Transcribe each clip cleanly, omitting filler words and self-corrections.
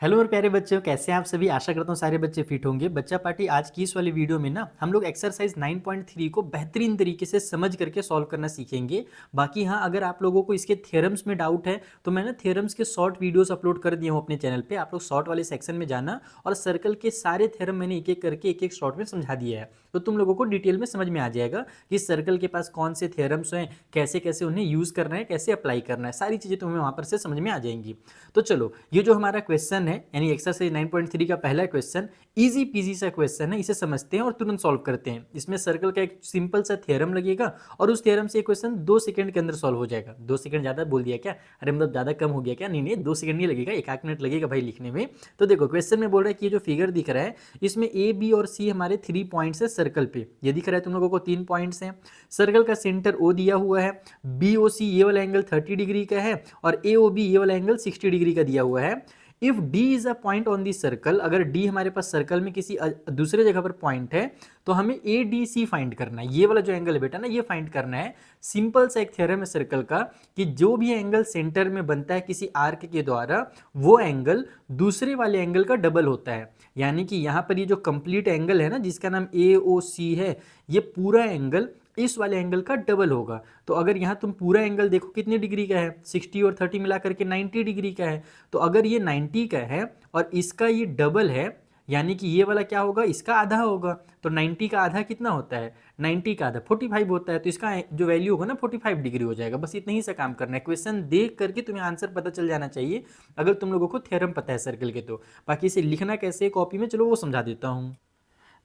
Hello और प्यारे बच्चों, कैसे हैं आप सभी। आशा करता हूँ सारे बच्चे फिट होंगे। बच्चा पार्टी आज की इस वाली वीडियो में ना हम लोग एक्सरसाइज 9.3 को बेहतरीन तरीके से समझ करके सॉल्व करना सीखेंगे। बाकी हाँ, अगर आप लोगों को इसके थ्योरम्स में डाउट है तो मैंने थ्योरम्स के शॉर्ट वीडियोस अपलोड कर दिए हूँ अपने चैनल पे। आप लोग शॉर्ट वाले सेक्शन में जाना और सर्कल के सारे थ्योरम मैंने एक एक करके एक एक शॉर्ट में समझा दिया है, तो तुम लोगों को डिटेल में समझ में आ जाएगा कि सर्कल के पास कौन से थ्योरम्स हैं, कैसे कैसे उन्हें यूज़ करना है, कैसे अप्लाई करना है, सारी चीज़ें तुम्हें वहाँ पर से समझ में आ जाएंगी। तो चलो, ये जो हमारा क्वेश्चन है यानी एक्सरसाइज 9.3 का पहला क्वेश्चन इजी पीजी सा क्वेश्चन है, इसे समझते हैं और तुरंत सॉल्व करते हैं। इसमें सर्कल का एक सिंपल सा थ्योरम लगेगा और उस थ्योरम से क्वेश्चन 2 सेकंड के अंदर सॉल्व हो जाएगा। 2 सेकंड ज़्यादा बोल दिया क्या? अरे मतलब ज़्यादा कम हो गया क्या? नहीं नहीं, 2 सेकंड नहीं लगेगा, 1 मिनट लगेगा भाई लिखने में। तो देखो, क्वेश्चन में बोल रहा है कि ये जो फिगर दिख रहा है इसमें ए बी और सी हमारे 3 पॉइंट्स है सर्कल पे। ये दिख रहा है तुम लोगों को 3 पॉइंट्स हैं। सर्कल का सेंटर ओ दिया हुआ है, बी ओ सी ये वाला एंगल 30 डिग्री का है और ए ओ बी ये वाला एंगल 60 डिग्री का दिया हुआ है। If D is a point on the circle, अगर D हमारे पास सर्कल में किसी दूसरे जगह पर पॉइंट है तो हमें ADC फाइंड करना है। ये वाला जो एंगल है बेटा ना, ये फाइंड करना है। सिंपल सा एक थ्योरम है सर्कल का कि जो भी एंगल सेंटर में बनता है किसी आर्क के द्वारा, वो एंगल दूसरे वाले एंगल का डबल होता है। यानी कि यहाँ पर ये जो कंप्लीट एंगल है ना जिसका नाम AOC है, ये पूरा एंगल इस वाले एंगल का डबल होगा। तो अगर यहाँ तुम पूरा एंगल देखो कितने डिग्री का है, 60 और 30 मिला करके 90 डिग्री का है। तो अगर ये 90 का है और इसका ये डबल है, यानी कि ये वाला क्या होगा, इसका आधा होगा। तो 90 का आधा कितना होता है? 90 का आधा 45 होता है। तो इसका जो वैल्यू होगा ना 45 डिग्री हो जाएगा। बस इतना ही सा काम करना है। क्वेश्चन देख करके तुम्हें आंसर पता चल जाना चाहिए अगर तुम लोगों को थ्योरम पता है सर्कल के। तो बाकी इसे लिखना कैसे कॉपी में, चलो वो समझा देता हूँ।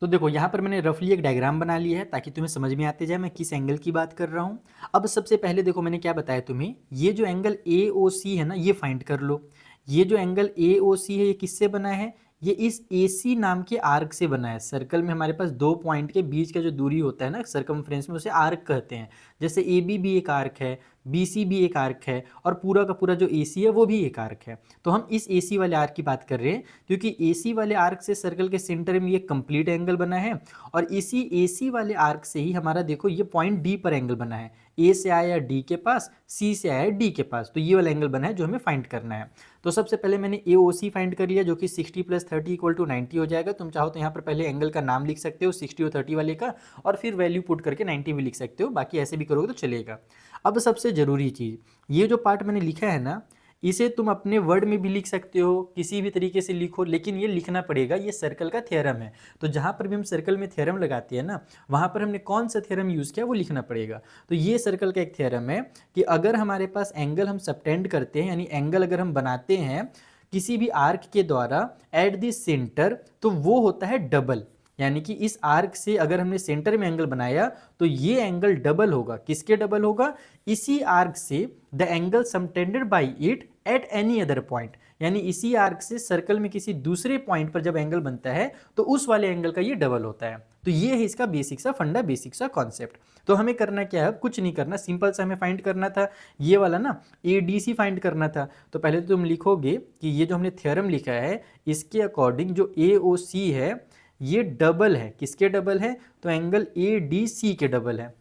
तो देखो, यहाँ पर मैंने रफली एक डायग्राम बना लिया है ताकि तुम्हें समझ में आते जाए मैं किस एंगल की बात कर रहा हूँ। अब सबसे पहले देखो मैंने क्या बताया तुम्हें, ये जो एंगल AOC है ना, ये फाइंड कर लो। ये जो एंगल AOC है ये किससे बना है? ये इस AC नाम के आर्क से बना है। सर्कल में हमारे पास 2 पॉइंट के बीच का जो दूरी होता है ना सर्कमफ्रेंस में, उसे आर्क कहते हैं। जैसे AB भी एक आर्क है, BC भी एक आर्क है और पूरा का पूरा जो AC है वो भी एक आर्क है। तो हम इस AC वाले आर्क की बात कर रहे हैं क्योंकि AC वाले आर्क से सर्कल के सेंटर में ये कंप्लीट एंगल बना है और इसी AC वाले आर्क से ही हमारा देखो ये पॉइंट D पर एंगल बना है। A से आया D के पास, C से आया D के पास, तो ये वाला एंगल बना है जो हमें फाइंड करना है। तो सबसे पहले मैंने AOC फाइंड कर लिया जो कि 60 + 30 = 90 हो जाएगा। तुम चाहो तो यहाँ पर पहले एंगल का नाम लिख सकते हो 60 और 30 वाले का, और फिर वैल्यू पुट करके 90 भी लिख सकते हो। बाकी ऐसे भी करोगे तो चलेगा। अब सबसे ज़रूरी चीज़, ये जो पार्ट मैंने लिखा है ना, इसे तुम अपने वर्ड में भी लिख सकते हो, किसी भी तरीके से लिखो, लेकिन ये लिखना पड़ेगा। ये सर्कल का थ्योरम है, तो जहाँ पर भी हम सर्कल में थ्योरम लगाते हैं ना, वहाँ पर हमने कौन सा थ्योरम यूज़ किया वो लिखना पड़ेगा। तो ये सर्कल का एक थ्योरम है कि अगर हमारे पास एंगल हम सबटेंड करते हैं, यानी एंगल अगर हम बनाते हैं किसी भी आर्क के द्वारा एट द सेंटर, तो वो होता है डबल। यानी कि इस आर्क से अगर हमने सेंटर में एंगल बनाया तो ये एंगल डबल होगा। किसके डबल होगा? इसी आर्क से the angle subtended bye it at any other point, यानी इसी आर्क से सर्कल में किसी दूसरे पॉइंट पर जब एंगल बनता है तो उस वाले एंगल का ये डबल होता है। तो ये है इसका बेसिक सा फंडा, बेसिक सा कॉन्सेप्ट। तो हमें करना क्या है? कुछ नहीं करना, सिंपल सा हमें फाइंड करना था ये वाला ना ADC फाइंड करना था। तो पहले तो तुम लिखोगे कि ये जो हमने थ्योरम लिखा है इसके अकॉर्डिंग जो AOC है ये डबल है। किसके डबल है? तो एंगल ADC के डबल है।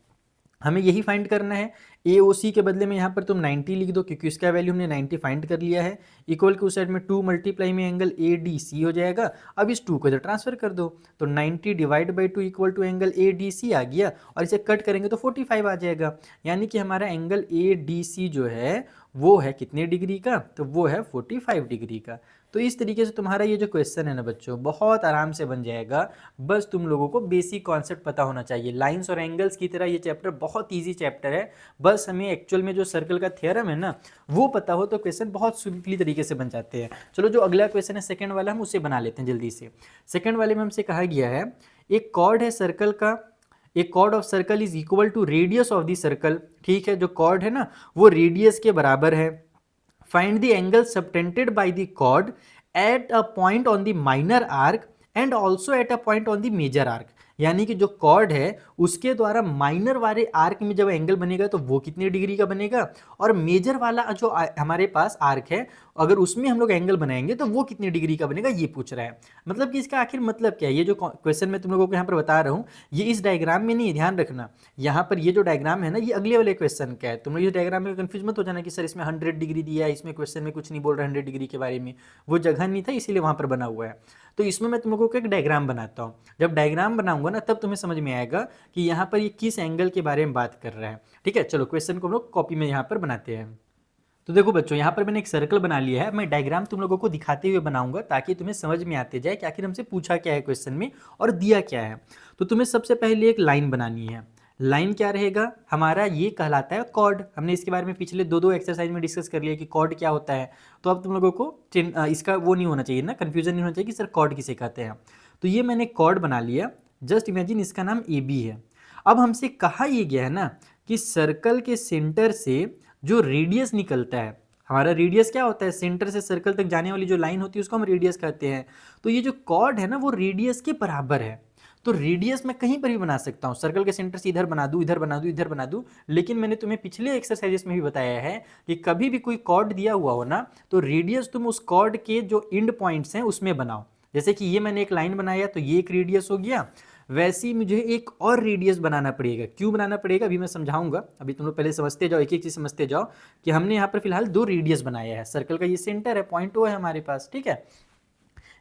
हमें यही फाइंड करना है। AOC के बदले में यहाँ पर तुम 90 लिख दो क्योंकि इसका वैल्यू हमने 90 फाइंड कर लिया है। इक्वल के उस साइड में 2 मल्टीप्लाई में एंगल ADC हो जाएगा। अब इस 2 को इधर ट्रांसफर कर दो, तो 90 divide by 2 equal to angle ADC आ गया, और इसे कट करेंगे तो 45 आ जाएगा। यानी कि हमारा एंगल ADC जो है वो है कितने डिग्री का? तो वो है 45 डिग्री का। तो इस तरीके से तुम्हारा ये जो क्वेश्चन है ना बच्चों, बहुत आराम से बन जाएगा। बस तुम लोगों को बेसिक कॉन्सेप्ट पता होना चाहिए। लाइंस और एंगल्स की तरह ये चैप्टर बहुत इजी चैप्टर है। बस हमें एक्चुअल में जो सर्कल का थ्योरम है ना वो पता हो तो क्वेश्चन बहुत सिंपली तरीके से बन जाते हैं। चलो, जो अगला क्वेश्चन है सेकंड वाला, हम उसे बना लेते हैं जल्दी से। सेकंड वाले में हमसे कहा गया है एक कॉर्ड है सर्कल का, एक chord of circle is equal to radius of the circle. ठीक है, जो कॉर्ड है ना वो रेडियस के बराबर है। Find the angle subtended by the chord at a point on the minor arc and also at a point on the major arc. यानी कि जो कॉर्ड है उसके द्वारा माइनर वाले आर्क में जब एंगल बनेगा तो वो कितने डिग्री का बनेगा, और मेजर वाला जो हमारे पास आर्क है अगर उसमें हम लोग एंगल बनाएंगे तो वो कितने डिग्री का बनेगा, ये पूछ रहा है। मतलब कि इसका आखिर मतलब क्या है, ये जो क्वेश्चन मैं तुम लोगों को यहाँ पर बता रहा हूँ ये इस डायग्राम में नहीं, ध्यान रखना। यहाँ पर ये जो डायग्राम है ना ये अगले वाले क्वेश्चन का है। तुम लोग इस डायग्राम में कंफ्यूज मत हो जाना कि सर इसमें 100 डिग्री दिया है, इसमें क्वेश्चन में कुछ नहीं बोल रहा 100 डिग्री के बारे में, वो जगह नहीं था इसीलिए वहाँ पर बना हुआ है। तो इसमें मैं तुम लोगों को एक डायग्राम बनाता हूँ, जब डायग्राम बनाऊंगा ना तब तुम्हें समझ में आएगा कि यहाँ पर ये किस एंगल के बारे में बात कर रहा है। ठीक है, चलो क्वेश्चन को हम लोग कॉपी में यहाँ पर बनाते हैं। तो देखो बच्चों यहाँ पर मैंने एक सर्कल बना लिया है, मैं डायग्राम तुम लोगों को दिखाते हुए बनाऊंगा ताकि तुम्हें समझ में आते जाए कि आखिर हमसे पूछा क्या है क्वेश्चन में और दिया क्या है। तो तुम्हें सबसे पहले एक लाइन बनानी है। लाइन क्या रहेगा हमारा, ये कहलाता है कॉर्ड। हमने इसके बारे में पिछले दो एक्सरसाइज में डिस्कस कर लिया कि कॉर्ड क्या होता है। तो अब तुम लोगों को इसका वो नहीं होना चाहिए ना, कन्फ्यूजन नहीं होना चाहिए कि सर कॉर्ड किसे कहते हैं। तो ये मैंने कॉर्ड बना लिया, जस्ट इमेजिन इसका नाम ए बी है। अब हमसे कहा ये गया है ना कि सर्कल के सेंटर से जो रेडियस निकलता है, हमारा रेडियस क्या होता है, सेंटर से सर्कल तक जाने वाली जो लाइन होती है उसको हम रेडियस कहते हैं। तो ये जो कॉर्ड है ना वो रेडियस के बराबर है। तो रेडियस मैं कहीं पर भी बना सकता हूँ, सर्कल के सेंटर से इधर बना दूँ, इधर बना दूँ, इधर बना दूँ। लेकिन मैंने तुम्हें पिछले एक्सरसाइजेस में भी बताया है कि कभी भी कोई कॉर्ड दिया हुआ हो ना तो रेडियस तुम उस कॉर्ड के जो एंड पॉइंट्स हैं उसमें बनाओ। जैसे कि ये मैंने एक लाइन बनाया तो ये एक रेडियस हो गया, वैसे ही मुझे एक और रेडियस बनाना पड़ेगा। क्यों बनाना पड़ेगा अभी मैं समझाऊंगा, अभी तुम लोग पहले समझते जाओ, एक एक चीज समझते जाओ कि हमने यहाँ पर फिलहाल दो रेडियस बनाया है। सर्कल का ये सेंटर है, पॉइंट ओ है हमारे पास, ठीक है।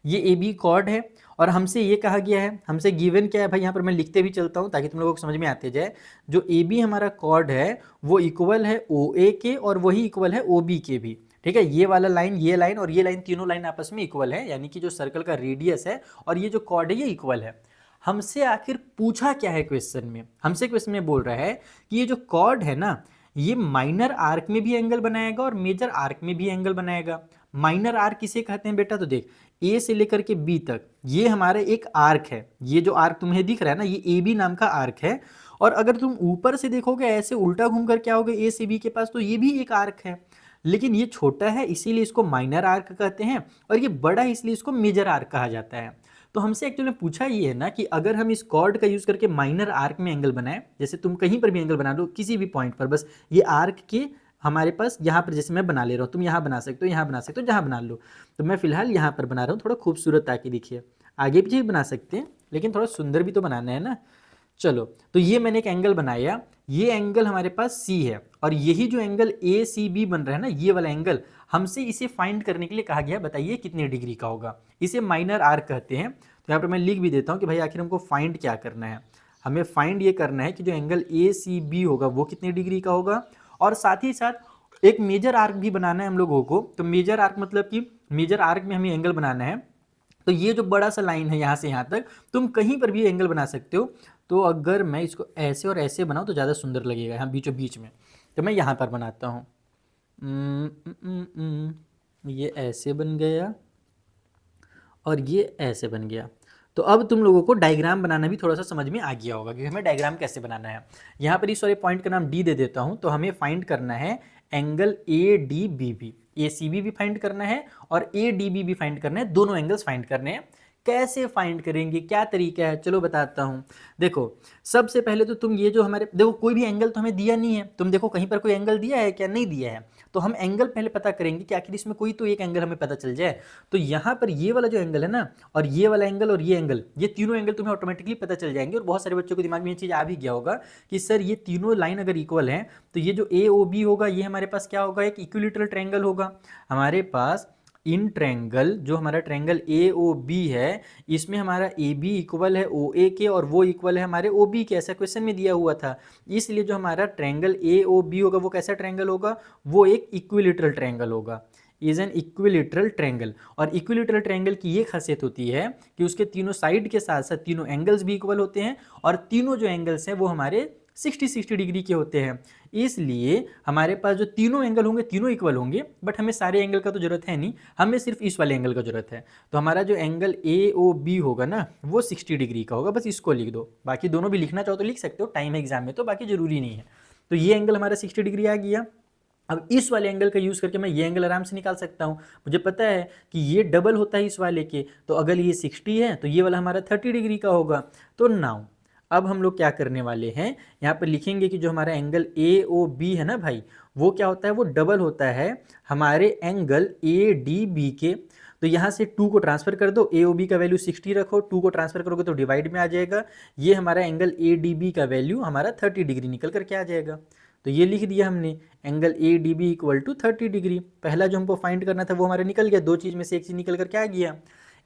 ये ए बी कॉर्ड है और हमसे ये कहा गया है, हमसे गिवन क्या है भाई, यहाँ पर मैं लिखते भी चलता हूँ ताकि तुम लोगों को समझ में आते जाए। जो ए बी हमारा कॉर्ड है वो इक्वल है ओ ए के और वही इक्वल है ओ बी के भी। ठीक है, ये वाला लाइन, ये लाइन और ये लाइन, तीनों लाइन आपस में इक्वल है, यानी कि जो सर्कल का रेडियस है और ये जो कॉर्ड है ये इक्वल है। हमसे आखिर पूछा क्या है क्वेश्चन में, हमसे क्वेश्चन में बोल रहा है कि ये जो कॉर्ड है ना ये माइनर आर्क में भी एंगल बनाएगा और मेजर आर्क में भी एंगल बनाएगा। माइनर आर्क किसे कहते हैं बेटा, तो देख ए से लेकर के बी तक ये हमारा एक आर्क है। ये जो आर्क तुम्हें दिख रहा है ना ये ए बी नाम का आर्क है। और अगर तुम ऊपर से देखोगे ऐसे उल्टा घूम कर क्या होगा ए से बी के पास, तो ये भी एक आर्क है, लेकिन ये छोटा है इसीलिए इसको माइनर आर्क कहते हैं और ये बड़ा है इसलिए इसको मेजर आर्क कहा जाता है। तो हमसे एक्चुअली पूछा ये है ना कि अगर हम इस कॉर्ड का यूज करके माइनर आर्क में एंगल बनाए, जैसे तुम कहीं पर भी एंगल बना लो किसी भी पॉइंट पर, बस ये आर्क के हमारे पास यहाँ पर जैसे मैं बना ले रहा हूँ, तुम यहाँ बना सकते हो, यहाँ बना सकते हो, जहाँ बना लो। तो मैं फिलहाल यहाँ पर बना रहा हूँ, थोड़ा खूबसूरत ताकि दिखिए। आगे पीछे भी बना सकते हैं लेकिन थोड़ा सुंदर भी तो बनाना है ना। चलो तो ये मैंने एक एंगल बनाया, ये एंगल हमारे पास सी है और यही जो एंगल ए सी बी बन रहा है ना ये वाला एंगल, हमसे इसे फाइंड करने के लिए कहा गया बताइए कितने डिग्री का होगा। इसे माइनर आर्क कहते हैं। तो यहाँ पर मैं लिख भी देता हूँ कि भाई आखिर हमको फाइंड क्या करना है, हमें फाइंड ये करना है कि जो एंगल ए सी बी होगा वो कितने डिग्री का होगा, और साथ ही साथ एक मेजर आर्क भी बनाना है हम लोगों को। तो मेजर आर्क मतलब कि मेजर आर्क में हमें एंगल बनाना है। तो ये जो बड़ा सा लाइन है यहाँ से यहाँ तक तुम कहीं पर भी एंगल बना सकते हो। तो अगर मैं इसको ऐसे और ऐसे बनाऊँ तो ज़्यादा सुंदर लगेगा यहाँ बीचों बीच में, तो मैं यहाँ पर बनाता हूँ। ये ऐसे बन गया और ये ऐसे बन गया। तो अब तुम लोगों को डायग्राम बनाना भी थोड़ा सा समझ में आ गया होगा कि हमें डायग्राम कैसे बनाना है। यहाँ पर इस वाले पॉइंट का नाम डी दे देता हूँ। तो हमें फाइंड करना है angle A D B B, A C B भी फाइंड करना है और ए डी बी भी फाइंड करना है, दोनों एंगल्स फाइंड करने हैं। कैसे फाइंड करेंगे, क्या तरीका है, चलो बताता हूँ। देखो सबसे पहले तो तुम ये जो हमारे देखो कोई भी एंगल तो हमें दिया नहीं है, तुम देखो कहीं पर कोई एंगल दिया है क्या, नहीं दिया है। तो हम एंगल पहले पता करेंगे कि आखिर इसमें कोई तो एक एंगल हमें पता चल जाए। तो यहाँ पर ये वाला जो एंगल है ना और ये वाला एंगल और ये एंगल, ये तीनों एंगल तुम्हें ऑटोमेटिकली पता चल जाएंगे। और बहुत सारे बच्चों के दिमाग में ये चीज़ आ भी गया होगा कि सर ये तीनों लाइन अगर इक्वल हैं तो ये जो ए ओ बी होगा ये हमारे पास क्या होगा, एक इक्विलेटरल ट्रायंगल होगा हमारे पास। इन ट्रायंगल जो हमारा ट्रायंगल ए ओ बी है इसमें हमारा ए बी इक्वल है ओ ए के और वो इक्वल है हमारे ओ बी के, ऐसा क्वेश्चन में दिया हुआ था। इसलिए जो हमारा ट्रायंगल ए ओ बी होगा वो कैसा ट्रायंगल होगा, वो एक इक्विलेटरल ट्रायंगल होगा, इज एन इक्विलेटरल ट्रायंगल। और इक्विलेटरल ट्रायंगल की ये खासियत होती है कि उसके तीनों साइड के साथ साथ तीनों एंगल्स भी इक्वल होते हैं और तीनों जो एंगल्स हैं वो हमारे 60-60 डिग्री के होते हैं। इसलिए हमारे पास जो तीनों एंगल होंगे तीनों इक्वल होंगे, बट हमें सारे एंगल का तो जरूरत है नहीं, हमें सिर्फ इस वाले एंगल का जरूरत है। तो हमारा जो एंगल ए ओ बी होगा ना वो 60 डिग्री का होगा, बस इसको लिख दो। बाकी दोनों भी लिखना चाहो तो लिख सकते हो, टाइम है एग्जाम में तो, बाकी जरूरी नहीं है। तो ये एंगल हमारा 60 डिग्री आ गया। अब इस वाले एंगल का यूज़ करके मैं ये एंगल आराम से निकाल सकता हूँ। मुझे पता है कि ये डबल होता है इस वाले के, तो अगर ये 60 है तो ये वाला हमारा 30 डिग्री का होगा। तो नाउ अब हम लोग क्या करने वाले हैं, यहाँ पर लिखेंगे कि जो हमारा एंगल ए ओ बी है ना भाई, वो क्या होता है, वो डबल होता है हमारे एंगल ए डी बी के। तो यहाँ से 2 को ट्रांसफर कर दो, ए ओ बी का वैल्यू 60 रखो, 2 को ट्रांसफर करोगे तो डिवाइड में आ जाएगा, ये हमारा एंगल ए डी बी का वैल्यू हमारा 30 डिग्री निकल करके आ जाएगा। तो ये लिख दिया हमने, angle A D B equal to 30 degree. पहला जो हमको फाइंड करना था वो हमारा निकल गया, दो चीज़ में से एक चीज़ निकल करके आ गया,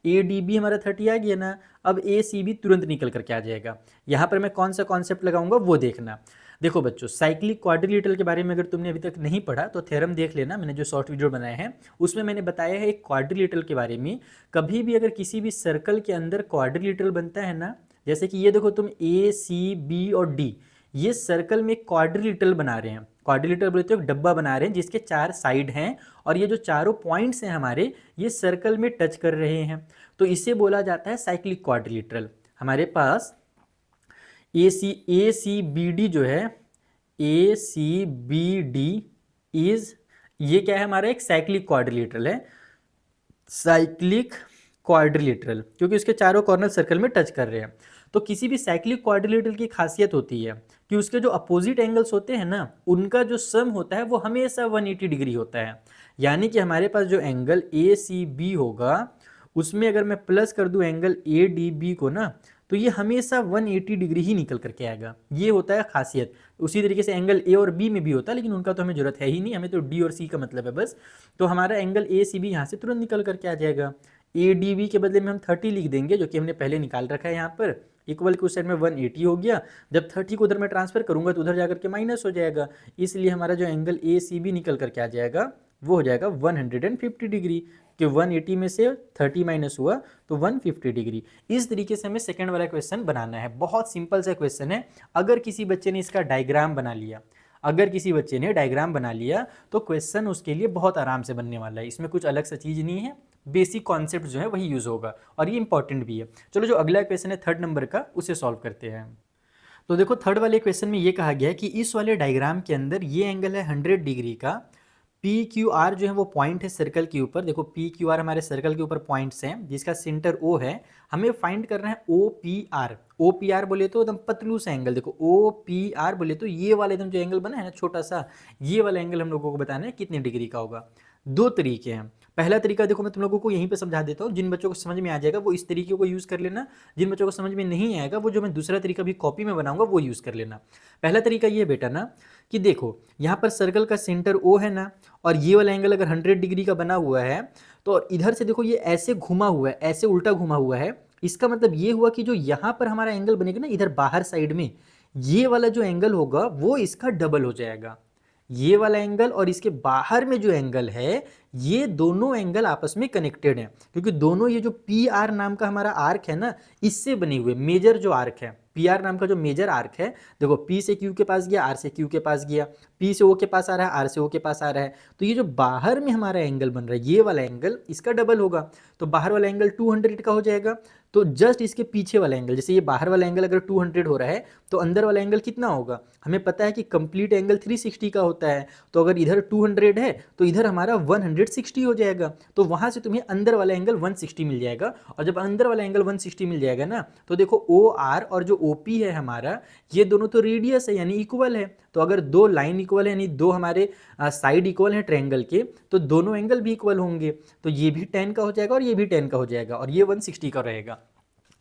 ए डी बी हमारा 30 आ गया ना। अब ए सी बी तुरंत निकल करके आ जाएगा। यहाँ पर मैं कौन सा कॉन्सेप्ट लगाऊंगा वो देखना। देखो बच्चों, साइक्लिक क्वाड्रिलेटरल के बारे में अगर तुमने अभी तक नहीं पढ़ा तो थ्योरम देख लेना, मैंने जो शॉर्ट वीडियो बनाए हैं उसमें मैंने बताया है एक क्वाड्रिलेटरल के बारे में। कभी भी अगर किसी भी सर्कल के अंदर क्वाड्रिलेटरल बनता है ना, जैसे कि ये देखो तुम ए सी बी और डी, ये सर्कल में क्वाड्रिलेटरल बना रहे हैं। क्वाड्रिलेटरल बोलते हो डब्बा बना रहे हैं जिसके 4 साइड हैं और ये जो चारों पॉइंट्स हैं हमारे, ये सर्कल में टच कर रहे हैं, तो इसे बोला जाता है साइक्लिक क्वाड्रिलेटरल। हमारे पास ए सी बी डी जो है, ए सी बी डी इज, ये क्या है हमारा एक साइक्लिक क्वाड्रिलेटरल है, साइक्लिक क्वाड्रिलेटरल, क्योंकि उसके चारों कॉर्नर सर्कल में टच कर रहे हैं। तो किसी भी साइक्लिक क्वाड्रिलेटरल की खासियत होती है कि उसके जो अपोजिट एंगल्स होते हैं ना, उनका जो सम होता है वो हमेशा 180 डिग्री होता है। यानी कि हमारे पास जो एंगल ए सी बी होगा उसमें अगर मैं प्लस कर दूं एंगल ए डी बी को ना, तो ये हमेशा 180 डिग्री ही निकल करके आएगा। ये होता है खासियत। उसी तरीके से एंगल ए और बी में भी होता है, लेकिन उनका तो हमें जरूरत है ही नहीं, हमें तो डी और सी का मतलब है बस। तो हमारा एंगल ए सी बी यहाँ से तुरंत निकल करके आ जाएगा। ए डी बी के बदले में हम 30 लिख देंगे, जो कि हमने पहले निकाल रखा है यहाँ पर, इक्वल के उस साइड में 180 हो गया। जब 30 को उधर मैं ट्रांसफर करूंगा तो उधर जाकर के माइनस हो जाएगा, इसलिए हमारा जो एंगल ए सी बी निकल करके आ जाएगा वो हो जाएगा 150 डिग्री, कि 180 में से 30 माइनस हुआ तो 150 डिग्री। इस तरीके से हमें सेकंड वाला क्वेश्चन बनाना है। बहुत सिंपल सा क्वेश्चन है। अगर किसी बच्चे ने इसका डायग्राम बना लिया, अगर किसी बच्चे ने डायग्राम बना लिया तो क्वेश्चन उसके लिए बहुत आराम से बनने वाला है। इसमें कुछ अलग सा चीज़ नहीं है, बेसिक कॉन्सेप्ट जो है वही यूज़ होगा और ये इंपॉर्टेंट भी है। चलो जो अगला क्वेश्चन है 3rd नंबर का, उसे सॉल्व करते हैं। तो देखो 3rd वाले क्वेश्चन में ये कहा गया है कि इस वाले डायग्राम के अंदर ये एंगल है 100 डिग्री का, पी क्यू आर जो है वो पॉइंट है सर्कल के ऊपर। देखो पी क्यू आर हमारे सर्कल के ऊपर पॉइंट्स हैं जिसका सेंटर ओ है। हमें फाइंड करना है O P R. O P R बोले तो एकदम पतलू सा एंगल, देखो ओ पी आर बोले तो ये वाला एकदम जो एंगल बना है ना छोटा सा, ये वाला एंगल हम लोगों को बताना है कितने डिग्री का होगा। दो तरीके हैं। पहला तरीका देखो मैं तुम लोगों को यहीं पे समझा देता हूँ, जिन बच्चों को समझ में आ जाएगा वो इस तरीके को यूज़ कर लेना, जिन बच्चों को समझ में नहीं आएगा वो जो मैं दूसरा तरीका भी कॉपी में बनाऊंगा वो यूज़ कर लेना। पहला तरीका ये बेटा ना कि देखो यहाँ पर सर्कल का सेंटर ओ है ना, और ये वाला एंगल अगर 100 डिग्री का बना हुआ है तो इधर से देखो ये ऐसे घुमा हुआ है, ऐसे उल्टा घुमा हुआ है। इसका मतलब ये हुआ कि जो यहाँ पर हमारा एंगल बनेगा ना इधर बाहर साइड में, ये वाला जो एंगल होगा वो इसका डबल हो जाएगा। ये वाला एंगल और इसके बाहर में जो एंगल है, ये दोनों एंगल आपस में कनेक्टेड हैं, क्योंकि दोनों ये जो पी आर नाम का हमारा आर्क है ना, इससे बने हुए मेजर जो आर्क है, पी आर नाम का जो मेजर आर्क है, देखो पी से क्यू के पास गया, आर से क्यू के पास गया, पी से ओ के पास आ रहा है, आर से ओ के पास आ रहा है, तो ये जो बाहर में हमारा एंगल बन रहा है ये वाला एंगल इसका डबल होगा। तो बाहर वाला एंगल 200 का हो जाएगा। तो जस्ट इसके पीछे वाला एंगल, जैसे ये बाहर वाला एंगल अगर 200 हो रहा है तो अंदर वाला एंगल कितना होगा, हमें पता है कि कंप्लीट एंगल 360 का होता है। तो अगर इधर 200 है तो इधर हमारा 160 हो जाएगा, तो वहां से तुम्हें अंदर वाला एंगल 160 मिल जाएगा। और जब अंदर वाला एंगल 160 मिल जाएगा ना, तो देखो ओ आर और जो ओ पी है हमारा, ये दोनों तो रेडियस है यानी इक्वल है। तो अगर दो लाइन इक्वल है यानी दो हमारे साइड इक्वल है ट्रायंगल के, तो दोनों एंगल भी इक्वल होंगे। तो ये भी 10 का हो जाएगा और ये भी 10 का हो जाएगा और ये 160 का रहेगा।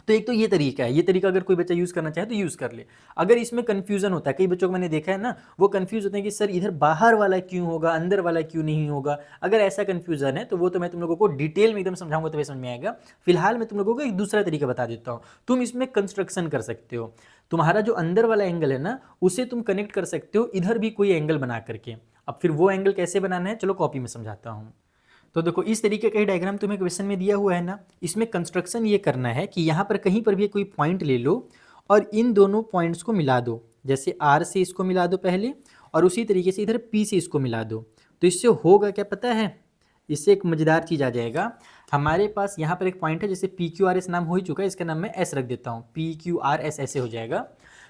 तो एक तो ये तरीका है, ये तरीका अगर कोई बच्चा यूज़ करना चाहे तो यूज़ कर ले। अगर इसमें कंफ्यूजन होता है, कई बच्चों को मैंने देखा है ना, वो कंफ्यूज होते हैं कि सर इधर बाहर वाला क्यों होगा, अंदर वाला क्यों नहीं होगा। अगर ऐसा कंफ्यूजन है तो वो तो मैं तुम लोगों को डिटेल में एकदम समझाऊंगा तभी समझ में आएगा। फिलहाल मैं तुम लोगों को एक दूसरा तरीका बता देता हूँ। तुम इसमें कंस्ट्रक्शन कर सकते हो, तुम्हारा जो अंदर वाला एंगल है ना उसे तुम कनेक्ट कर सकते हो इधर भी कोई एंगल बना करके। अब फिर वो एंगल कैसे बनाना है चलो कॉपी में समझाता हूँ। तो देखो इस तरीके का ही डायग्राम तुम्हें क्वेश्चन में दिया हुआ है ना, इसमें कंस्ट्रक्शन ये करना है कि यहाँ पर कहीं पर भी कोई पॉइंट ले लो और इन दोनों पॉइंट्स को मिला दो। जैसे आर से इसको मिला दो पहले, और उसी तरीके से इधर पी से इसको मिला दो। तो इससे होगा क्या पता है, इससे एक मज़ेदार चीज़ आ जाएगा। हमारे पास यहाँ पर एक पॉइंट है, जैसे पी क्यू आर एस नाम हो ही चुका है, इसका नाम मैं एस रख देता हूँ, पी क्यू आर एस ऐसे हो जाएगा।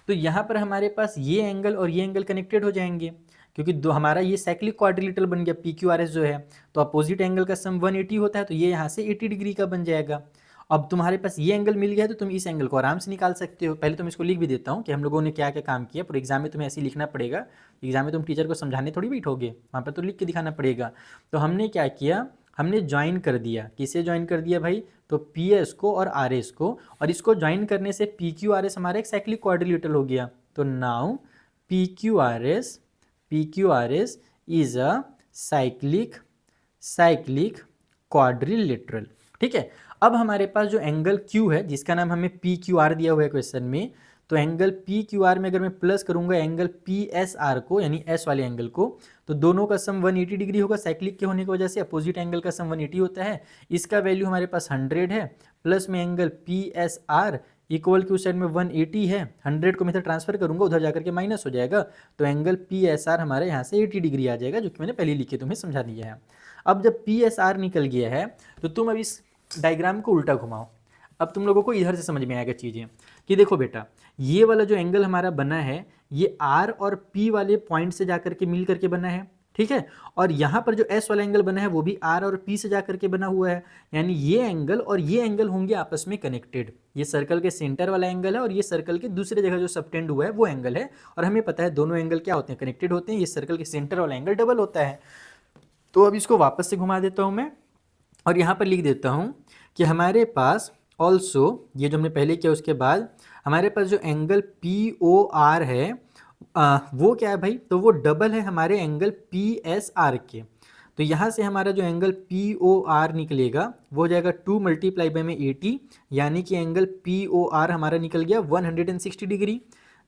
तो यहाँ पर हमारे पास ये एंगल और ये एंगल कनेक्टेड हो जाएंगे, क्योंकि दो हमारा ये साइक्लिक क्वाड्रिलेटरल बन गया पी क्यू आर एस जो है, तो अपोजिट एंगल का सम 180 होता है, तो ये यहाँ से 80 डिग्री का बन जाएगा। अब तुम्हारे पास ये एंगल मिल गया है तो तुम इस एंगल को आराम से निकाल सकते हो। पहले तुम इसको लिख भी देता हूँ कि हम लोगों ने क्या क्या काम किया, पर एग्जाम में तुम्हें ऐसे ही लिखना पड़ेगा। एग्जाम में तुम टीचर को समझाने थोड़ी बैठोगे, वहाँ पर तो लिख के दिखाना पड़ेगा। तो हमने क्या किया, हमने ज्वाइन कर दिया। किसे ज्वाइन कर दिया भाई, तो पी एस को और आर एस को, और इसको ज्वाइन करने से पी क्यू आर एस हमारा एक साइक्लिक क्वाड्रिलेटरल हो गया। तो now P Q R S is a cyclic quadrilateral. ठीक है, अब हमारे पास जो एंगल Q है जिसका नाम हमें पी क्यू आर दिया हुआ है क्वेश्चन में, तो एंगल पी क्यू आर में अगर मैं प्लस करूंगा एंगल पी एस आर को, यानी एस वाले एंगल को, तो दोनों का सम 180 डिग्री होगा। साइक्लिक के होने की वजह से अपोजिट एंगल का सम 180 होता है। इसका वैल्यू हमारे पास 100 है, प्लस में angle P S R equal की उस साइड में 180 है, 100 को मैं इधर ट्रांसफर करूंगा, उधर जाकर के माइनस हो जाएगा, तो एंगल पी एस आर हमारे यहाँ से 80 डिग्री आ जाएगा, जो कि मैंने पहले लिख के तुम्हें समझा दिया है। अब जब पी एस आर निकल गया है तो तुम अब इस डायग्राम को उल्टा घुमाओ। अब तुम लोगों को इधर से समझ में आएगा चीज़ें कि देखो बेटा, ये वाला जो एंगल हमारा बना है ये आर और पी वाले पॉइंट से जाकर के मिल करके बना है, ठीक है। और यहाँ पर जो एस वाला एंगल बना है वो भी आर और पी से जाकर के बना हुआ है, यानी ये एंगल और ये एंगल होंगे आपस में कनेक्टेड। ये सर्कल के सेंटर वाला एंगल है और ये सर्कल के दूसरे जगह जो सबटेंड हुआ है वो एंगल है, और हमें पता है दोनों एंगल क्या होते हैं, कनेक्टेड होते हैं। ये सर्कल के सेंटर वाला एंगल डबल होता है। तो अब इसको वापस से घुमा देता हूँ मैं, और यहाँ पर लिख देता हूँ कि हमारे पास ऑल्सो, ये जो हमने पहले किया उसके बाद हमारे पास जो एंगल पी ओ आर है वो क्या है भाई, तो वो डबल है हमारे एंगल पी एस आर के। तो यहाँ से हमारा जो एंगल पी ओ आर निकलेगा वो हो जाएगा 2 मल्टीप्लाई बाई में 80, यानी कि एंगल पी ओ आर हमारा निकल गया 160 डिग्री।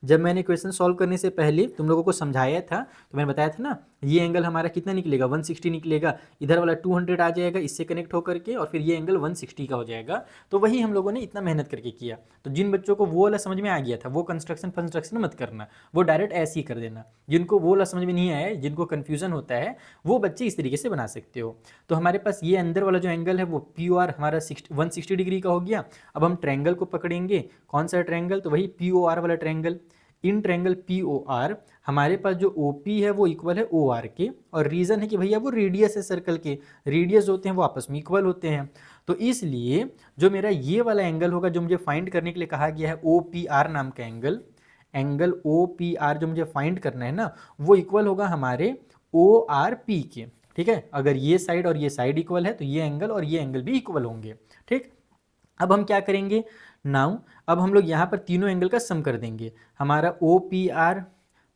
जब मैंने क्वेश्चन सॉल्व करने से पहले तुम लोगों को समझाया था तो मैंने बताया था ना, ये एंगल हमारा कितना निकलेगा 160 निकलेगा, इधर वाला 200 आ जाएगा इससे कनेक्ट होकर के, और फिर ये एंगल 160 का हो जाएगा। तो वही हम लोगों ने इतना मेहनत करके किया। तो जिन बच्चों को वो वाला समझ में आ गया था वो कंस्ट्रक्शन मत करना, वो डायरेक्ट ऐसे ही कर देना। जिनको वो वाला समझ में नहीं आया है, जिनको कन्फ्यूजन होता है, वो बच्चे इस तरीके से बना सकते हो। तो हमारे पास ये अंदर वाला जो एंगल है वो पी ओ आर हमारा 160 डिग्री का हो गया। अब हम ट्रायंगल को पकड़ेंगे, कौन सा ट्रायंगल, तो वही पी ओ आर वाला triangle. In triangle P O R हमारे पास जो ओ पी है वो इक्वल है ओ आर के, और रीज़न है कि भैया वो रेडियस है सर्कल के, रेडियस होते हैं वो आपस में इक्वल होते हैं। तो इसलिए जो मेरा ये वाला एंगल होगा जो मुझे फाइंड करने के लिए कहा गया है ओ पी आर नाम का एंगल ओ पी आर जो मुझे फाइंड करना है ना, वो इक्वल होगा हमारे ओ आर पी के। ठीक है, अगर ये साइड और ये साइड इक्वल है तो ये एंगल और ये एंगल भी इक्वल होंगे। ठीक, अब हम क्या करेंगे नाउ, अब हम लोग यहाँ पर तीनों एंगल का सम कर देंगे। हमारा ओ पी आर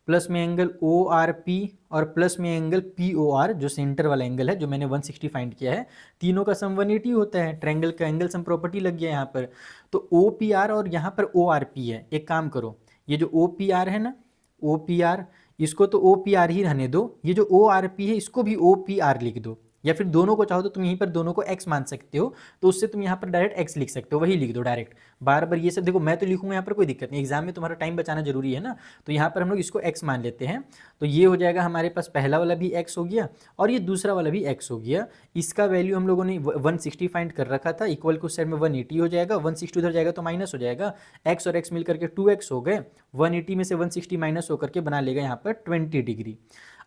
प्लस में एंगल ओ आर पी और प्लस में एंगल पी ओ आर जो सेंटर वाला एंगल है जो मैंने 160 फाइंड किया है, तीनों का सम 180 होता है। ट्रायंगल का एंगल सम प्रॉपर्टी लग गया यहाँ पर। तो ओ पी आर और यहाँ पर ओ आर पी है, एक काम करो, ये जो ओ पी आर है ना, ओ पी आर, इसको तो ओ पी आर ही रहने दो, ये जो ओ आर पी है इसको भी ओ पी आर लिख दो, या फिर दोनों को चाहो तो तुम यहीं पर दोनों को x मान सकते हो, तो उससे तुम यहाँ पर डायरेक्ट x लिख सकते हो, वही लिख दो डायरेक्ट। बार बार ये सब देखो मैं तो लिखूंगा यहाँ पर, कोई दिक्कत नहीं, एग्जाम में तुम्हारा टाइम बचाना जरूरी है ना। तो यहाँ पर हम लोग इसको x मान लेते हैं। तो ये हो जाएगा हमारे पास पहला वाला भी x हो गया और ये दूसरा वाला भी x हो गया। इसका वैल्यू हम लोगों ने 160 फाइंड कर रखा था, इक्वल को साइड में 180 हो जाएगा, 160 उधर जाएगा तो माइनस हो जाएगा, x और x मिल करके 2x हो गए, 180 में से 160 माइनस होकर के बना लेगा यहाँ पर 20 डिग्री।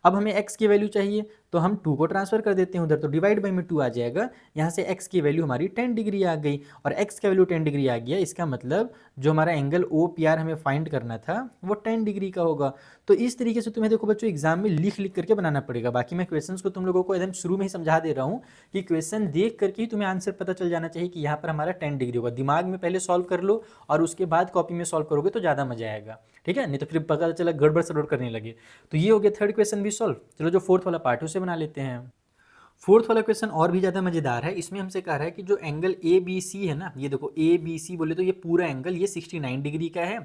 अब हमें x की वैल्यू चाहिए तो हम 2 को ट्रांसफर कर देते हैं उधर, तो डिवाइड बाई में 2 आ जाएगा। यहाँ से x की वैल्यू हमारी 10 डिग्री आ गई, और x का वैल्यू 10 डिग्री आ गया, इसका मतलब जो हमारा एंगल ओ पी आर हमें फाइंड करना था वो 10 डिग्री का होगा। तो इस तरीके से तुम्हें देखो बच्चों एग्जाम में लिख करके बनाना पड़ेगा। बाकी मैं क्वेश्चंस को तुम लोगों को एकदम शुरू में ही समझा दे रहा हूँ कि क्वेश्चन देख करके ही तुम्हें आंसर पता चल जाना चाहिए कि यहाँ पर हमारा 10 डिग्री होगा। दिमाग में पहले सॉल्व कर लो और उसके बाद कॉपी में सॉल्व करोगे तो ज़्यादा मजा आएगा, ठीक है, नहीं तो फिर पता चला गड़बड़ सड़बड़ करने लगे। तो ये हो गया थर्ड क्वेश्चन भी सॉल्व। चलो जो फोर्थ वाला पार्ट है उसे बना लेते हैं। फोर्थ वाला क्वेश्चन और भी ज़्यादा मज़ेदार है। इसमें हमसे कह रहा है कि जो एंगल ए बी सी है ना, ये देखो ए बी सी बोले तो ये पूरा एंगल ये 69 डिग्री का है,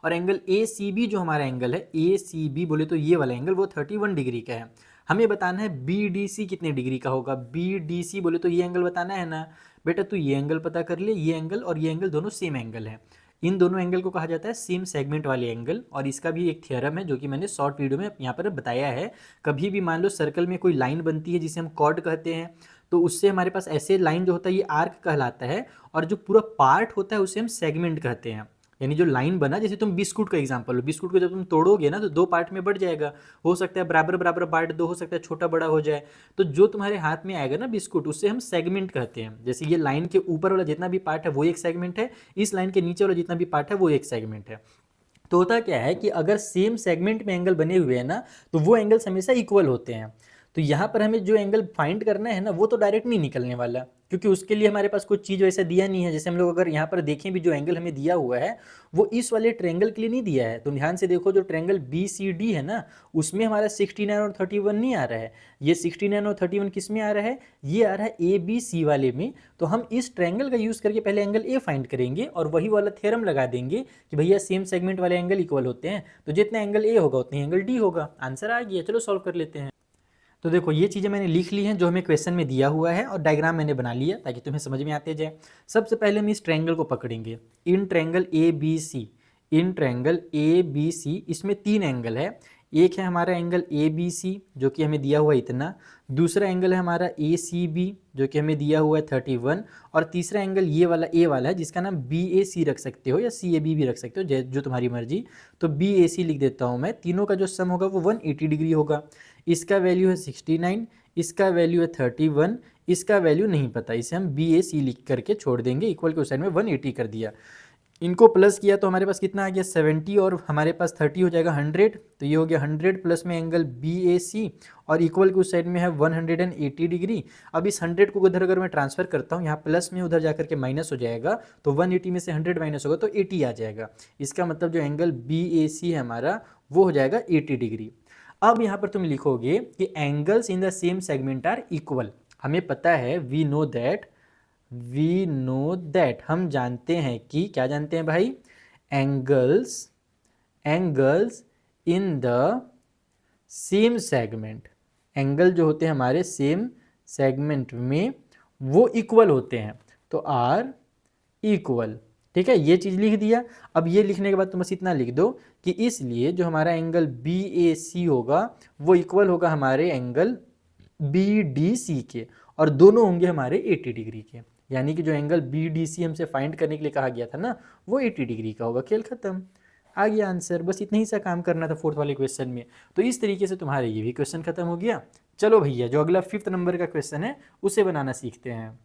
और एंगल ए सी बी जो हमारा एंगल है ए सी बी बोले तो ये वाला एंगल वो 31 डिग्री का है। हमें बताना है बी डी सी कितने डिग्री का होगा। बी डी सी बोले तो ये एंगल बताना है ना बेटा, तो ये एंगल पता कर ले, ये एंगल और ये एंगल दोनों सेम एंगल है। इन दोनों एंगल को कहा जाता है सेम सेगमेंट वाले एंगल, और इसका भी एक थ्योरम है जो कि मैंने शॉर्ट वीडियो में यहाँ पर बताया है। कभी भी मान लो सर्कल में कोई लाइन बनती है जिसे हम कॉर्ड कहते हैं, तो उससे हमारे पास ऐसे लाइन जो होता है ये आर्क कहलाता है, और जो पूरा पार्ट होता है उसे हम सेगमेंट कहते हैं। यानी जो लाइन बना, जैसे तुम बिस्कुट का एग्जांपल लो, बिस्कुट को जब तुम तोड़ोगे ना तो दो पार्ट में बढ़ जाएगा, हो सकता है बराबर बराबर बांट दो, हो सकता है छोटा बड़ा हो जाए। तो जो तुम्हारे हाथ में आएगा ना बिस्कुट, उससे हम सेगमेंट कहते हैं। जैसे ये लाइन के ऊपर वाला जितना भी पार्ट है वो एक सेगमेंट है, इस लाइन के नीचे वाला जितना भी पार्ट है वो एक सेगमेंट है। तो होता क्या है कि अगर सेम सेगमेंट में एंगल बने हुए हैं ना तो वो एंगल्स हमेशा इक्वल होते हैं। तो यहाँ पर हमें जो एंगल फाइंड करना है ना वो तो डायरेक्ट नहीं निकलने वाला, क्योंकि उसके लिए हमारे पास कुछ चीज़ वैसा दिया नहीं है। जैसे हम लोग अगर यहाँ पर देखें भी, जो एंगल हमें दिया हुआ है वो इस वाले ट्रेंगल के लिए नहीं दिया है। तो ध्यान से देखो, जो ट्रेंगल बी सी डी है ना उसमें हमारा 69 और 31 नहीं आ रहा है। ये 69 और 31 किस में आ रहा है? ये आ रहा है ए बी सी वाले में। तो हम इस ट्रेंगल का यूज़ करके पहले एंगल ए फाइंड करेंगे और वही वाला थ्योरम लगा देंगे कि भैया सेम सेगमेंट वाले एंगल इक्वल होते हैं, तो जितना एंगल ए होगा उतनी एंगल डी होगा। आंसर आ गया, चलो सॉल्व कर लेते हैं। तो देखो ये चीज़ें मैंने लिख ली हैं जो हमें क्वेश्चन में दिया हुआ है, और डायग्राम मैंने बना लिया ताकि तुम्हें समझ में आते जाए। सबसे पहले हम इस ट्रायंगल को पकड़ेंगे, in triangle A B C. In triangle A B C, इसमें तीन एंगल है। एक है हमारा एंगल ए बी सी जो कि हमें दिया हुआ है इतना, दूसरा एंगल है हमारा ए सी बी जो कि हमें दिया हुआ है 31, और तीसरा एंगल ये वाला ए वाला है जिसका नाम बी ए सी रख सकते हो या सी ए बी भी रख सकते हो, जो तुम्हारी मर्जी। तो बी ए सी लिख देता हूँ मैं। तीनों का जो सम होगा वो 180 डिग्री होगा। इसका वैल्यू है 69, इसका वैल्यू है 31, इसका वैल्यू नहीं पता, इसे हम बी ए सी लिख करके छोड़ देंगे। इक्वल के उस साइड में 180 कर दिया। इनको प्लस किया तो हमारे पास कितना आ गया 70, और हमारे पास 30 हो जाएगा 100। तो ये हो गया 100 प्लस में एंगल बी ए सी, और इक्वल के उस साइड में है 180 डिग्री। अब इस 100 को उधर अगर मैं ट्रांसफर करता हूँ, यहाँ प्लस में उधर जाकर के माइनस हो जाएगा, तो 180 में से 100 माइनस होगा तो 80 आ जाएगा। इसका मतलब जो एंगल बी ए सी है हमारा वो हो जाएगा 80 डिग्री। अब यहाँ पर तुम लिखोगे कि angles in the same segment are equal. हमें पता है, वी नो दैट, हम जानते हैं कि, क्या जानते हैं भाई? Angles in the same segment, angle जो होते हैं हमारे सेम सेगमेंट में वो इक्वल होते हैं, तो आर इक्वल। ठीक है, ये चीज़ लिख दिया। अब ये लिखने के बाद तुम बस इतना लिख दो कि इसलिए जो हमारा एंगल बी ए सी होगा वो इक्वल होगा हमारे एंगल बी डी सी के, और दोनों होंगे हमारे 80 डिग्री के। यानी कि जो एंगल बी डी सी हमसे फाइंड करने के लिए कहा गया था ना वो 80 डिग्री का होगा। खेल खत्म, आ गया आंसर। बस इतना ही सा काम करना था फोर्थ वाले क्वेश्चन में। तो इस तरीके से तुम्हारे ये भी क्वेश्चन खत्म हो गया। चलो भैया, जो अगला 5th नंबर का क्वेश्चन है उसे बनाना सीखते हैं।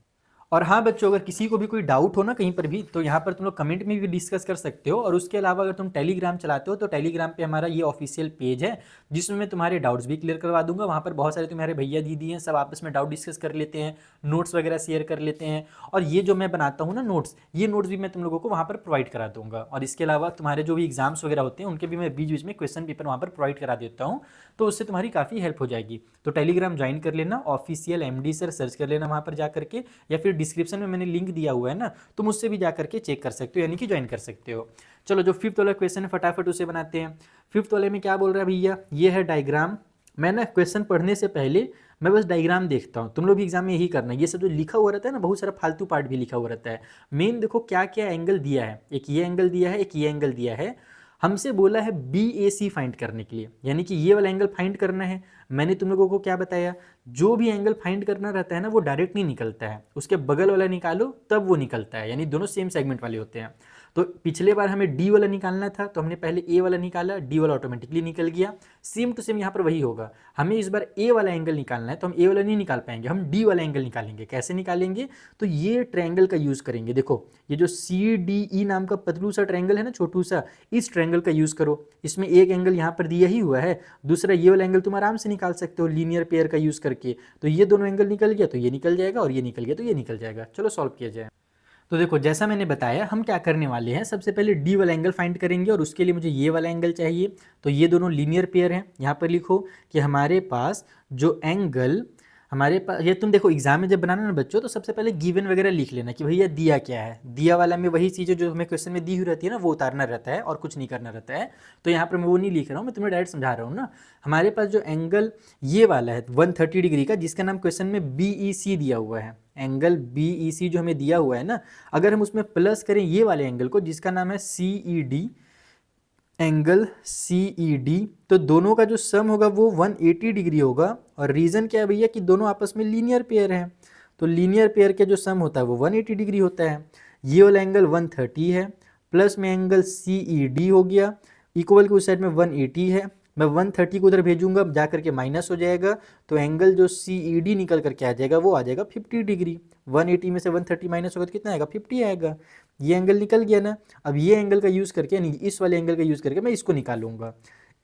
और हाँ बच्चों, अगर किसी को भी कोई डाउट हो ना कहीं पर भी, तो यहाँ पर तुम लोग कमेंट में भी डिस्कस कर सकते हो। और उसके अलावा अगर तुम टेलीग्राम चलाते हो तो टेलीग्राम पे हमारा ये ऑफिशियल पेज है जिसमें मैं तुम्हारे डाउट्स भी क्लियर करवा दूंगा। वहाँ पर बहुत सारे तुम्हारे भैया दीदी हैं, सब आपस में डाउट डिस्कस कर लेते हैं, नोट्स वगैरह शेयर कर लेते हैं। और ये जो मैं बनाता हूँ ना नोट्स, ये नोट्स भी मैं तुम लोगों को वहाँ पर प्रोवाइड करा दूंगा। और इसके अलावा तुम्हारे जो भी एग्जाम्स वगैरह होते हैं उनके भी मैं बीच बीच में क्वेश्चन पेपर वहाँ पर प्रोवाइड करा देता हूँ, तो उससे तुम्हारी काफ़ी हेल्प हो जाएगी। तो टेलीग्राम ज्वाइन कर लेना, ऑफिशियल MD सर सर्च कर लेना वहाँ पर जा करके, या फिर डिस्क्रिप्शन में मैंने लिंक दिया हुआ है ना, तुम उससे भी जा करके चेक कर सकते हो, यानी कि ज्वाइन कर सकते हो। चलो, जो 5th वाला क्वेश्चन है फटाफट उसे बनाते हैं। 5th वाले में क्या बोल रहा है भैया? ये है डायग्राम। मैं ना क्वेश्चन पढ़ने से पहले मैं बस डायग्राम देखता हूँ। तुम लोग भी एग्जाम में यही करना है। ये सब जो लिखा हुआ रहता है ना, बहुत सारा फालतू पार्ट भी लिखा हुआ रहता है। मेन देखो क्या क्या एंगल दिया है। एक ये एंगल दिया है, एक ये एंगल दिया है। हमसे बोला है BAC फाइंड करने के लिए, यानी कि ये वाला एंगल फाइंड करना है। मैंने तुम लोगों को क्या बताया, जो भी एंगल फाइंड करना रहता है ना वो डायरेक्ट नहीं निकलता है, उसके बगल वाला निकालो तब वो निकलता है, यानी दोनों सेम सेगमेंट वाले होते हैं। तो पिछले बार हमें D वाला निकालना था तो हमने पहले A वाला निकाला, D वाला ऑटोमेटिकली निकल गया। सेम टू सेम यहाँ पर वही होगा। हमें इस बार A वाला एंगल निकालना है तो हम A वाला नहीं निकाल पाएंगे, हम D वाला एंगल निकालेंगे। कैसे निकालेंगे? तो ये ट्रायंगल का यूज़ करेंगे। देखो ये जो CDE नाम का पतलू सा ट्रायंगल है ना, छोटू सा, इस ट्रायंगल का यूज़ करो। इसमें एक एंगल यहाँ पर दिया ही हुआ है, दूसरा ये वाला एंगल तुम आराम से निकाल सकते हो लीनियर पेयर का यूज़ करके। तो ये दोनों एंगल निकल गया तो ये निकल जाएगा, और ये निकल गया तो ये निकल जाएगा। चलो सॉल्व किया जाए। तो देखो जैसा मैंने बताया, हम क्या करने वाले हैं, सबसे पहले D वाला एंगल फाइंड करेंगे, और उसके लिए मुझे ये वाला एंगल चाहिए। तो ये दोनों लीनियर पेयर हैं। यहाँ पर लिखो कि हमारे पास जो एंगल, हमारे पास ये, तुम देखो एग्जाम में जब बनाना ना बच्चों, तो सबसे पहले गिवन वगैरह लिख लेना कि भैया दिया क्या है। दिया वाला में वही चीज़ें जो हमें क्वेश्चन में दी हुई रहती है ना वो उतारना रहता है और कुछ नहीं करना रहता है। तो यहाँ पर मैं वो नहीं लिख रहा हूँ, मैं तुम्हें डायरेक्ट समझा रहा हूँ ना। हमारे पास जो एंगल ये वाला है 130 डिग्री का, जिसका नाम क्वेश्चन में BEC दिया हुआ है, एंगल BEC जो हमें दिया हुआ है ना, अगर हम उसमें प्लस करें ये वाले एंगल को जिसका नाम है CED, एंगल CED, तो दोनों का जो सम होगा वो 180 डिग्री होगा। और रीज़न क्या है भैया कि दोनों आपस में लीनियर पेयर हैं, तो लीनियर पेयर के जो सम होता है वो 180 डिग्री होता है। ये वाला एंगल 130 है, प्लस में एंगल CED हो गया, इक्वल के उस साइड में 180 है, मैं 130 को उधर भेजूंगा, जा करके माइनस हो जाएगा, तो एंगल जो CED निकल करके आ जाएगा वो आ जाएगा 50 डिग्री। 180 में से 130 माइनस होगा तो कितना आएगा, 50 आएगा। ये एंगल निकल गया ना। अब ये एंगल का यूज़ करके, यानी इस वाले एंगल का यूज़ करके मैं इसको निकालूंगा।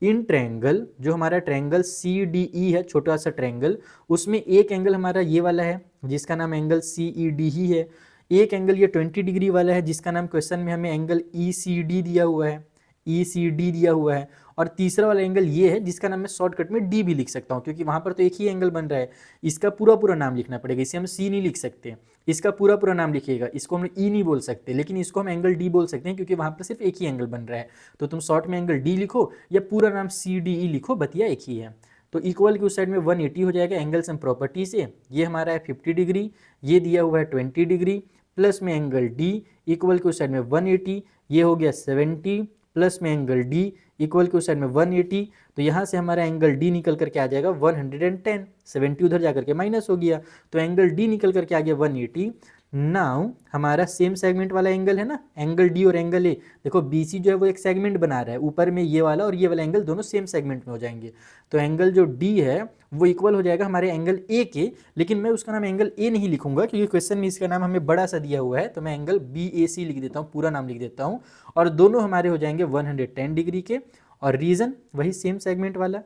इन ट्रायंगल, जो हमारा ट्रायंगल CDE है, छोटा सा ट्रायंगल, उसमें एक एंगल हमारा ये वाला है जिसका नाम एंगल CED ही है, एक एंगल ये 20 डिग्री वाला है जिसका नाम क्वेश्चन में हमें एंगल ECD दिया हुआ है, ECD दिया हुआ है, और तीसरा वाला एंगल ये है जिसका नाम मैं शॉर्टकट में D भी लिख सकता हूँ, क्योंकि वहाँ पर तो एक ही एंगल बन रहा है। इसका पूरा पूरा नाम लिखना पड़ेगा, इसे हम C नहीं लिख सकते, इसका पूरा पूरा नाम लिखिएगा, इसको हम E नहीं बोल सकते, लेकिन इसको हम एंगल D बोल सकते हैं क्योंकि वहाँ पर सिर्फ एक ही एंगल बन रहा है। तो तुम शॉर्ट में एंगल D लिखो या पूरा नाम CDE लिखो, बतिया एक ही है। तो इक्वल की उस साइड में 180 हो जाएगा एंगल्स एंड प्रॉपर्टी से, ये हमारा है 50 डिग्री, ये दिया हुआ है 20 डिग्री, प्लस में एंगल D इक्वल के उस साइड में 180, ये हो गया 70, प्लस में एंगल D इक्वल के उस साइड में 180, तो यहाँ से हमारा एंगल D निकल करके आ जाएगा 110, 70 उधर जा करके माइनस हो गया, तो एंगल D निकल करके आ गया 180। नाउ हमारा सेम सेगमेंट वाला एंगल है ना, एंगल D और एंगल A, देखो BC जो है वो एक सेगमेंट बना रहा है, ऊपर में ये वाला और ये वाला एंगल दोनों सेम सेगमेंट में हो जाएंगे, तो एंगल जो D है वो इक्वल हो जाएगा हमारे एंगल A के, लेकिन मैं उसका नाम एंगल A नहीं लिखूंगा क्योंकि क्वेश्चन में इसका नाम हमें बड़ा सा दिया हुआ है, तो मैं एंगल BAC लिख देता हूँ, पूरा नाम लिख देता हूँ, और दोनों हमारे हो जाएंगे 110 डिग्री के। और रीज़न वही सेम सेगमेंट वाला,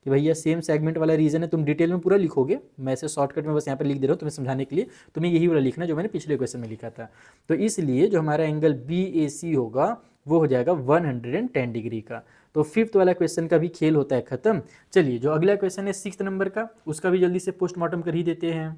कि भैया सेम सेगमेंट वाला रीज़न है, तुम डिटेल में पूरा लिखोगे, मैं ऐसे शॉर्टकट में बस यहाँ पर लिख दे रहा हूँ तुम्हें समझाने के लिए, तुम्हें यही वाला लिखना जो मैंने पिछले क्वेश्चन में लिखा था। तो इसलिए जो हमारा एंगल BAC होगा वो हो जाएगा 110 डिग्री का। तो फिफ्थ वाला क्वेश्चन का भी खेल होता है खत्म। चलिए जो अगला क्वेश्चन है 6th नंबर का, उसका भी जल्दी से पोस्टमार्टम कर ही देते हैं।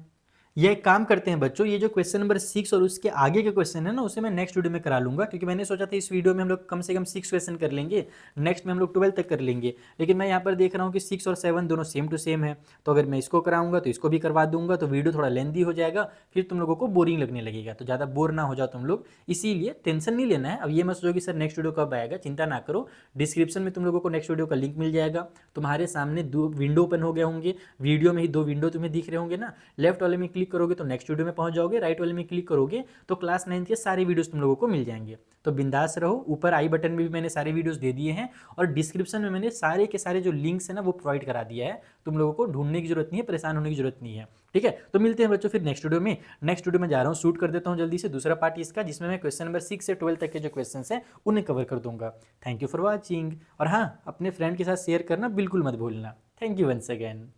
ये एक काम करते हैं बच्चों, ये जो क्वेश्चन नंबर 6 और उसके आगे के क्वेश्चन है ना, उसे मैं नेक्स्ट वीडियो में करा लूंगा, क्योंकि मैंने सोचा था इस वीडियो में हम लोग कम से कम 6 क्वेश्चन कर लेंगे, नेक्स्ट में हम लोग 12 तक कर लेंगे, लेकिन मैं यहाँ पर देख रहा हूँ कि 6 और 7 दोनों सेम टू सेम है, तो अगर मैं इसको कराऊंगा तो इसको भी करवा दूंगा, तो वीडियो थोड़ा लेंदी हो जाएगा, फिर तुम लोगों को बोरिंग लगने लगेगा, तो ज़्यादा बोर ना हो जाओ तुम लोग, इसीलिए टेंशन नहीं लेना है। अब ये मत सोचो कि सर नेक्स्ट वीडियो कब आएगा, चिंता ना करो, डिस्क्रिप्शन में तुम लोगों को नेक्स्ट वीडियो का लिंक मिल जाएगा, तुम्हारे सामने 2 विंडो ओपन हो गए होंगे, वीडियो में ही 2 विंडो तुम्हें दिख रहे होंगे ना, लेफ्ट वाले में क्लिक करोगे तो नेक्स्ट में पहुंच जाओगे, राइट वाले में क्लिक करोगे तो क्लास 9 के सारे वीडियोस तुम लोगों को मिल जाएंगे। तो बिंदास रहो, ऊपर आई बटन में भी मैंने सारे वीडियोस दे दिए हैं, और डिस्क्रिप्शन में मैंने सारे के सारे जो लिंक्स है ना वो प्रोवाइड करा दिया है, तुम लोगों को ढूंढने की जरूरत नहीं है, परेशान होने की जरूरत नहीं है, ठीक है। तो मिलते हैं बच्चों फिर नेक्स्ट वीडियो में। नेक्स्ट वीडियो में जा रहा हूँ, शूट कर देता हूँ जल्दी से दूसरा पार्ट इसका, जिसमें मैं क्वेश्चन नंबर 6 से 12 तक के जो क्वेश्चन है उन्हें कवर कर दूंगा। थैंक यू फॉर वॉचिंग, और हाँ अपने फ्रेंड के साथ शेयर करना बिल्कुल मत भूलना। Thank you once again.